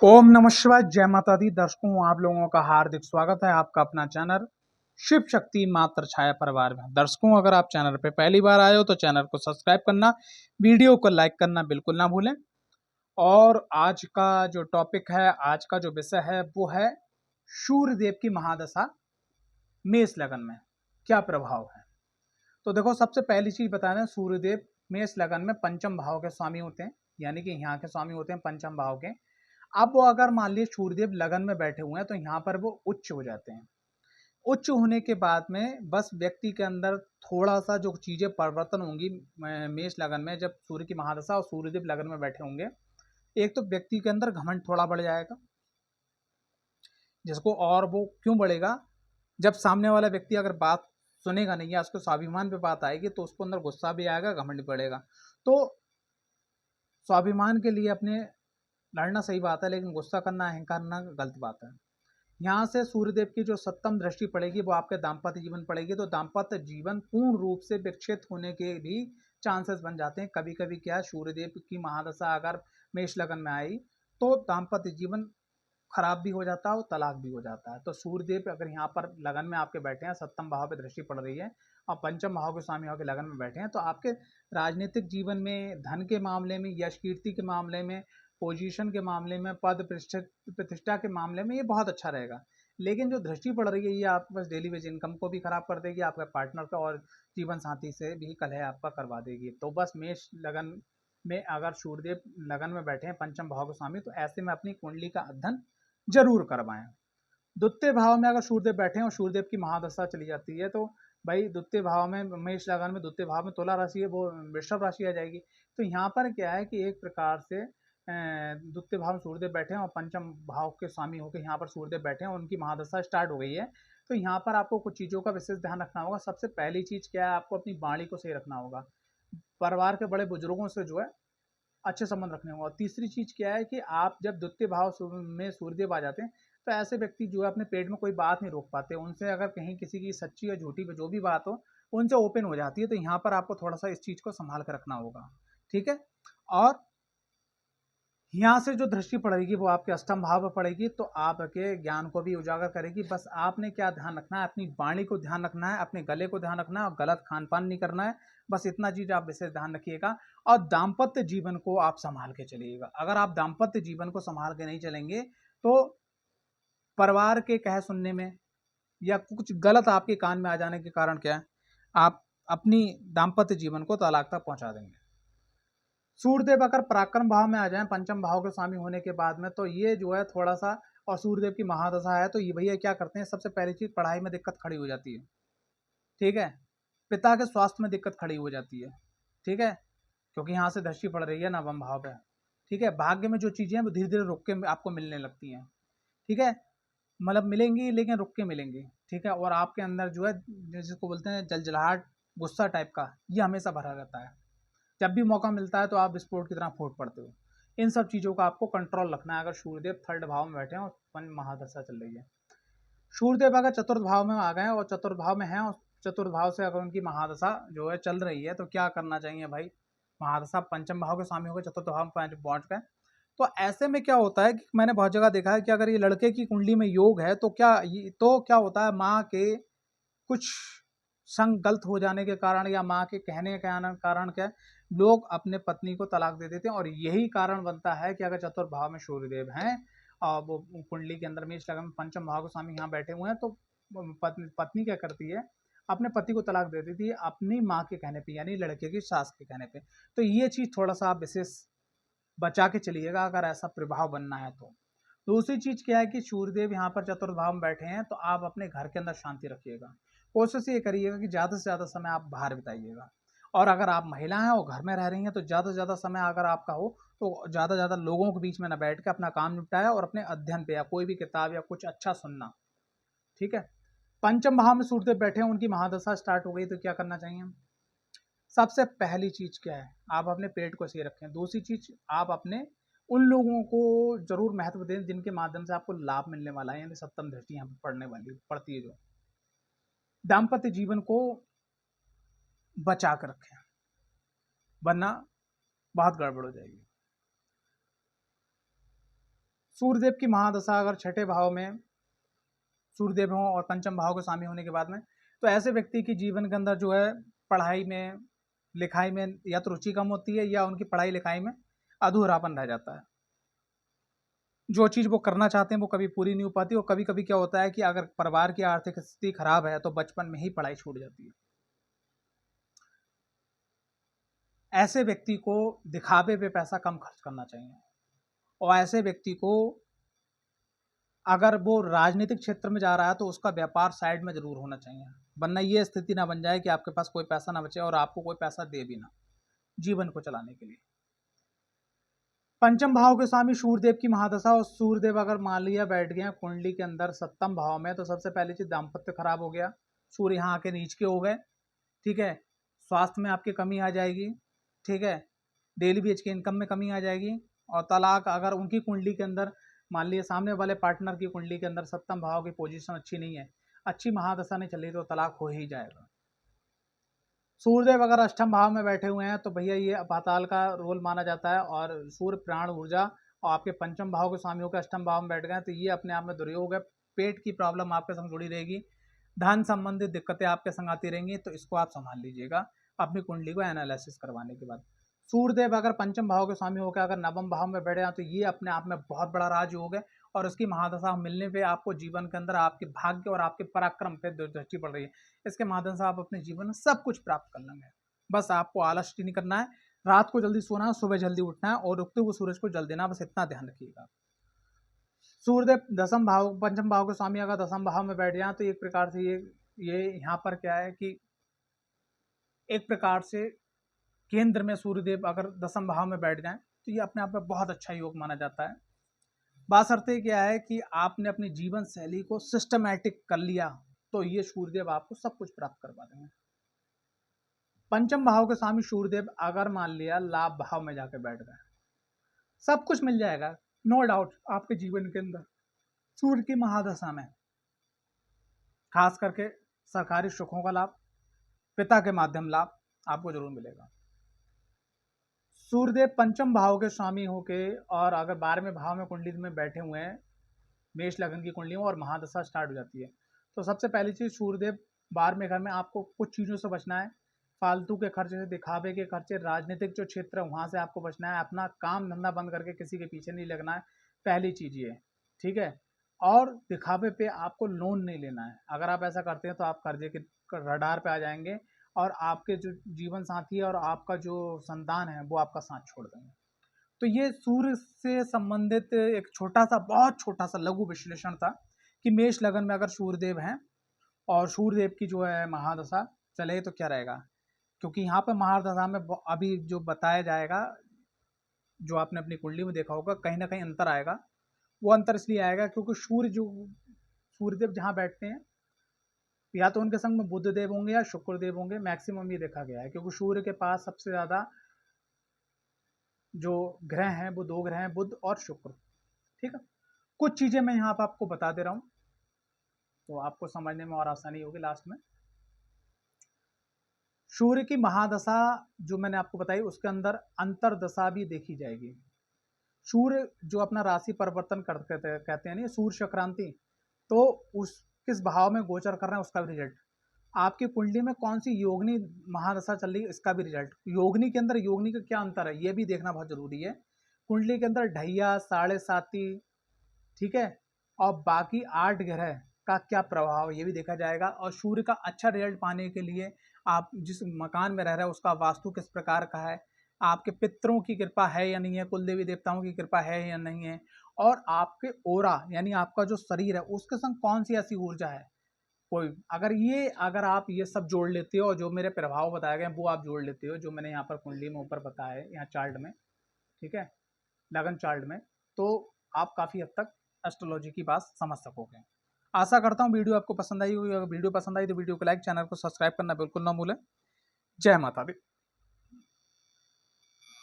ओम नमः शिवाय। जय माता दी। दर्शकों, आप लोगों का हार्दिक स्वागत है आपका अपना चैनल शिव शक्ति मात्र छाया परिवार में। दर्शकों, अगर आप चैनल पे पहली बार आए हो तो चैनल को सब्सक्राइब करना, वीडियो को लाइक करना बिल्कुल ना भूलें। और आज का जो टॉपिक है, आज का जो विषय है वो है सूर्यदेव की महादशा मेष लगन में क्या प्रभाव है। तो देखो, सबसे पहली चीज बता दें, सूर्यदेव मेष लगन में पंचम भाव के स्वामी होते हैं, यानी कि यहाँ के स्वामी होते हैं पंचम भाव के। अब वो अगर मान लीजिए सूर्यदेव लगन में बैठे हुए हैं तो यहाँ पर वो उच्च हो जाते हैं। उच्च होने के बाद में बस व्यक्ति के अंदर थोड़ा सा जो चीजें परिवर्तन होंगी मेष लगन में, जब सूर्य की महादशा और सूर्यदेव लगन में बैठे होंगे। एक तो व्यक्ति के अंदर घमंड थोड़ा बढ़ जाएगा, जिसको, और वो क्यों बढ़ेगा, जब सामने वाला व्यक्ति अगर बात सुनेगा नहीं या उसको स्वाभिमान पे बात आएगी तो उसको अंदर गुस्सा भी आएगा, घमंड भी बढ़ेगा। तो स्वाभिमान के लिए अपने लड़ना सही बात है, लेकिन गुस्सा करना, अहंकार करना गलत बात है। यहाँ से सूर्यदेव की जो सप्तम दृष्टि पड़ेगी वो आपके दाम्पत्य जीवन पड़ेगी, तो दाम्पत्य जीवन पूर्ण रूप से विक्षिप्त होने के भी चांसेस बन जाते हैं। कभी कभी क्या, सूर्यदेव की महादशा अगर मेष लगन में आई तो दाम्पत्य जीवन खराब भी हो जाता है और तलाक भी हो जाता है। तो सूर्यदेव अगर यहाँ पर लगन में आपके बैठे हैं, सप्तम भाव पे दृष्टि पड़ रही है और पंचम भाव के स्वामी होकर लगन में बैठे हैं, तो आपके राजनीतिक जीवन में, धन के मामले में, यश कीर्ति के मामले में, पोजीशन के मामले में, पद प्रतिष्ठा के मामले में ये बहुत अच्छा रहेगा। लेकिन जो दृष्टि पड़ रही है ये आपके पास डेली वेज इनकम को भी खराब कर देगी, आपके पार्टनर का और जीवन साथी से भी कलह आपका करवा देगी। तो बस मेष लगन में अगर सूर्यदेव लगन में बैठे हैं पंचम भाव के स्वामी, तो ऐसे में अपनी कुंडली का अध्ययन जरूर करवाएं। द्वितीय भाव में अगर सूर्यदेव बैठे हैं और सूर्यदेव की महादशा चली जाती है तो भाई द्वितीय भाव में, मेष लगन में द्वितीय भाव में तुला राशि है, वो वृषभ राशि आ जाएगी। तो यहाँ पर क्या है कि एक प्रकार से द्वितीय भाव में सूर्यदेव बैठे हैं और पंचम भाव के स्वामी होकर यहाँ पर सूर्यदेव बैठे हैं और उनकी महादशा स्टार्ट हो गई है। तो यहाँ पर आपको कुछ चीज़ों का विशेष ध्यान रखना होगा। सबसे पहली चीज़ क्या है, आपको अपनी वाणी को सही रखना होगा। परिवार के बड़े बुजुर्गों से जो है अच्छे संबंध रखने होंगे। और तीसरी चीज क्या है कि आप जब द्वितीय भाव में सूर्यदेव आ जाते हैं तो ऐसे व्यक्ति जो है अपने पेट में कोई बात नहीं रोक पाते। उनसे अगर कहीं किसी की सच्ची या झूठी जो भी बात हो, उनसे ओपन हो जाती है। तो यहाँ पर आपको थोड़ा सा इस चीज को संभाल कर रखना होगा, ठीक है। और यहाँ से जो दृष्टि पड़ेगी वो आपके अष्टम भाव पर पड़ेगी, तो आपके ज्ञान को भी उजागर करेगी। बस आपने क्या ध्यान रखना है, अपनी वाणी को ध्यान रखना है, अपने गले को ध्यान रखना है और गलत खान पान नहीं करना है। बस इतना चीज आप विशेष ध्यान रखिएगा। और दाम्पत्य जीवन को आप संभाल के चलिएगा। अगर आप दाम्पत्य जीवन को संभाल के नहीं चलेंगे तो परिवार के कह सुनने में या कुछ गलत आपके कान में आ जाने के कारण क्या है, आप अपनी दाम्पत्य जीवन को तलाक तक पहुंचा देंगे। सूर्यदेव अगर पराक्रम भाव में आ जाए पंचम भाव के स्वामी होने के बाद में, तो ये जो है थोड़ा सा, और सूर्यदेव की महादशा है तो ये भैया क्या करते हैं, सबसे पहली चीज पढ़ाई में दिक्कत खड़ी हो जाती है, ठीक है। पिता के स्वास्थ्य में दिक्कत खड़ी हो जाती है, ठीक है, क्योंकि यहाँ से दृष्टि पड़ रही है नवम भाव पे, ठीक है। भाग्य में जो चीजें हैं वो धीरे धीरे रुक के आपको मिलने लगती हैं, ठीक है। मतलब मिलेंगी लेकिन रुक के मिलेंगी, ठीक है। और आपके अंदर जो है, जिसको बोलते हैं जलजलाहट, गुस्सा टाइप का, ये हमेशा भरा रहता है। जब भी मौका मिलता है तो आप विस्फोट की तरह फूट पड़ते हो। इन सब चीज़ों का आपको कंट्रोल रखना है अगर सूर्यदेव थर्ड भाव में बैठे हैं और पंच महादशा चल रही है। सूर्यदेव अगर चतुर्थ भाव में आ गए और चतुर्थ भाव में हैं और चतुर्थ भाव से अगर उनकी महादशा जो है चल रही है, तो क्या करना चाहिए भाई। महादशा पंचम भाव के स्वामी होकर चतुर्थ भाव में पहुंच गए, तो ऐसे में क्या होता है कि मैंने बहुत जगह देखा है कि अगर ये लड़के की कुंडली में योग है तो क्या होता है, माँ के कुछ संग गलत हो जाने के कारण या माँ के कहने के कारण क्या, लोग अपने पत्नी को तलाक दे देते हैं। और यही कारण बनता है कि अगर चतुर्थ भाव में सूर्यदेव हैं और वो कुंडली के अंदर मेष लगन में पंचम भाव के स्वामी यहाँ बैठे हुए हैं, तो पत्नी क्या करती है, अपने पति को तलाक दे देती है अपनी माँ के कहने पे, यानी लड़के की सास के कहने पे। तो ये चीज थोड़ा सा आप विशेष बचा के चलिएगा अगर ऐसा प्रभाव बनना है तो। दूसरी चीज क्या है कि सूर्यदेव यहाँ पर चतुर्थ भाव में बैठे हैं, तो आप अपने घर के अंदर शांति रखिएगा। कोशिश ये करिएगा कि ज्यादा से ज्यादा समय आप बाहर बिताइएगा। और अगर आप महिला हैं और घर में रह रही हैं तो ज्यादा से ज्यादा समय अगर आपका हो तो ज्यादा से ज्यादा लोगों के बीच में ना बैठ के अपना काम निपटाया और अपने अध्ययन पे या कोई भी किताब या कुछ अच्छा सुनना, ठीक है। पंचम भाव में सूर्यदेव बैठे हैं, उनकी महादशा स्टार्ट हो गई, तो क्या करना चाहिए। सबसे पहली चीज क्या है, आप अपने पेट को सही रखें। दूसरी चीज, आप अपने उन लोगों को जरूर महत्व दें जिनके माध्यम से आपको लाभ मिलने वाला है, यानी सप्तम दृष्टि यहाँ पर पड़ने वाली पड़ती है जो। दाम्पत्य जीवन को बचा कर रखें, वरना बहुत गड़बड़ हो जाएगी। सूर्यदेव की महादशा अगर छठे भाव में सूर्यदेव हों और पंचम भाव के स्वामी होने के बाद में, तो ऐसे व्यक्ति की जीवन के अंदर जो है पढ़ाई में, लिखाई में या तो रुचि कम होती है या उनकी पढ़ाई लिखाई में अधूरापन रह जाता है। जो चीज़ वो करना चाहते हैं वो कभी पूरी नहीं हो पाती, और कभी कभी क्या होता है कि अगर परिवार की आर्थिक स्थिति खराब है तो बचपन में ही पढ़ाई छूट जाती है। ऐसे व्यक्ति को दिखावे पे पैसा कम खर्च करना चाहिए, और ऐसे व्यक्ति को अगर वो राजनीतिक क्षेत्र में जा रहा है तो उसका व्यापार साइड में जरूर होना चाहिए, वरना ये स्थिति ना बन जाए कि आपके पास कोई पैसा ना बचे और आपको कोई पैसा दे भी ना जीवन को चलाने के लिए। पंचम भाव के स्वामी सूर्यदेव की महादशा, और सूर्यदेव अगर मान लिया बैठ गए कुंडली के अंदर सप्तम भाव में, तो सबसे पहली चीज दाम्पत्य खराब हो गया, सूर्य यहाँ आके नीच के हो गए, ठीक है। स्वास्थ्य में आपकी कमी आ जाएगी, ठीक है। डेली वेज की इनकम में कमी आ जाएगी, और तलाक अगर उनकी कुंडली के अंदर मान लिया सामने वाले पार्टनर की कुंडली के अंदर सप्तम भाव की पोजीशन अच्छी नहीं है, अच्छी महादशा नहीं चल रही, तो तलाक हो ही जाएगा। सूर्यदेव अगर अष्टम भाव में बैठे हुए हैं तो भैया ये पाताल का रोल माना जाता है, और सूर्य प्राण ऊर्जा, और आपके पंचम भाव के स्वामियों के अष्टम भाव में बैठ गए तो ये अपने आप में दुर्योग है। पेट की प्रॉब्लम आपके संग जुड़ी रहेगी, धन संबंधित दिक्कतें आपके संग आती रहेंगी, तो इसको आप संभाल लीजिएगा अपनी कुंडली को एनालिसिस करवाने के बाद। सूर्यदेव अगर पंचम भाव के स्वामी होकर अगर नवम भाव में बैठे हैं तो ये अपने आप में बहुत बड़ा राजयोग है, और उसकी महादशा मिलने पे आपको जीवन के अंदर आपके भाग्य और आपके पराक्रम पे दृष्टि पड़ रही है। इसके माध्यम से आप अपने जीवन में सब कुछ प्राप्त कर लेंगे। बस आपको आलस नहीं करना है, रात को जल्दी सोना है, सुबह जल्दी उठना है, और उगते हुए सूरज को जल देना, बस इतना ध्यान रखिएगा। सूर्यदेव दसम भाव पंचम भाव के स्वामी अगर दसम भाव में बैठ जाए तो एक प्रकार से ये यहाँ पर क्या है कि एक प्रकार से केंद्र में सूर्यदेव अगर दसम भाव में बैठ जाएं तो ये अपने आप में बहुत अच्छा योग माना जाता है। बासर्ते क्या है कि आपने अपनी जीवन शैली को सिस्टमैटिक कर लिया तो ये सूर्यदेव आपको सब कुछ प्राप्त करवा देंगे। पंचम भाव के स्वामी सूर्यदेव अगर मान लिया लाभ भाव में जाकर बैठ गए, सब कुछ मिल जाएगा, नो डाउट। आपके जीवन के अंदर सूर्य की महादशा में खास करके सरकारी सुखों का लाभ, पिता के माध्यम लाभ आपको जरूर मिलेगा। सूर्यदेव पंचम भाव के स्वामी होके और अगर 12वें भाव में कुंडली में बैठे हुए हैं, मेष लगन की कुंडली में, और महादशा स्टार्ट हो जाती है, तो सबसे पहली चीज सूर्यदेव 12वें घर में आपको कुछ चीजों से बचना है, फालतू के खर्चे से, दिखावे के खर्चे, राजनीतिक जो क्षेत्र है वहां से आपको बचना है, अपना काम धंधा बंद करके किसी के पीछे नहीं लगना है, पहली चीज ये, ठीक है। और दिखावे पे आपको लोन नहीं लेना है, अगर आप ऐसा करते हैं तो आप कर्जे के रडार पे आ जाएंगे, और आपके जो जीवन साथी है और आपका जो संतान है वो आपका साथ छोड़ देंगे। तो ये सूर्य से संबंधित एक छोटा सा, बहुत छोटा सा लघु विश्लेषण था कि मेष लगन में अगर सूर्यदेव हैं और सूर्यदेव की जो है महादशा चले तो क्या रहेगा, क्योंकि यहाँ पर महादशा में अभी जो बताया जाएगा, जो आपने अपनी कुंडली में देखा होगा, कहीं ना कहीं अंतर आएगा। वो अंतर इसलिए आएगा क्योंकि सूर्यदेव जहाँ बैठते हैं या तो उनके संग में बुध देव होंगे या शुक्र देव होंगे, मैक्सिमम ये देखा गया है, क्योंकि सूर्य के पास सबसे ज्यादा जो ग्रह हैं वो 2 ग्रह हैं, बुध और शुक्र, ठीक है। कुछ चीजें मैं यहाँ पर आपको बता दे रहा हूँ तो आपको समझने में और आसानी होगी लास्ट में। सूर्य की महादशा जो मैंने आपको बताई उसके अंदर अंतरदशा भी देखी जाएगी। सूर्य जो अपना राशि परिवर्तन कहते हैं ना, सूर्य संक्रांति, तो उस किस भाव में गोचर कर रहे हैं उसका भी रिजल्ट, आपकी कुंडली में कौन सी योगनी महादशा चल रही है इसका भी रिजल्ट, योगनी के अंदर योगनी का क्या अंतर है ये भी देखना बहुत जरूरी है। कुंडली के अंदर ढैया, साढ़े साती, ठीक है, और बाकी 8 ग्रह का क्या प्रभाव ये भी देखा जाएगा। और सूर्य का अच्छा रिजल्ट पाने के लिए आप जिस मकान में रह रहे हैं उसका वास्तु किस प्रकार का है, आपके पितरों की कृपा है या नहीं है, कुल देवी देवताओं की कृपा है या नहीं है, और आपके ओरा यानी आपका जो शरीर है उसके संग कौन सी ऐसी ऊर्जा है कोई, अगर आप ये सब जोड़ लेते हो और जो मेरे प्रभाव बताए गए वो आप जोड़ लेते हो, जो मैंने यहाँ पर कुंडली में ऊपर बताया है यहाँ चार्ट में, ठीक है, लगन चार्ट में, तो आप काफ़ी हद तक एस्ट्रोलॉजी की बात समझ सकोगे। आशा करता हूँ वीडियो आपको पसंद आई होगी। अगर वीडियो पसंद आई तो वीडियो को लाइक, चैनल को सब्सक्राइब करना बिल्कुल ना भूलें। जय माता दी।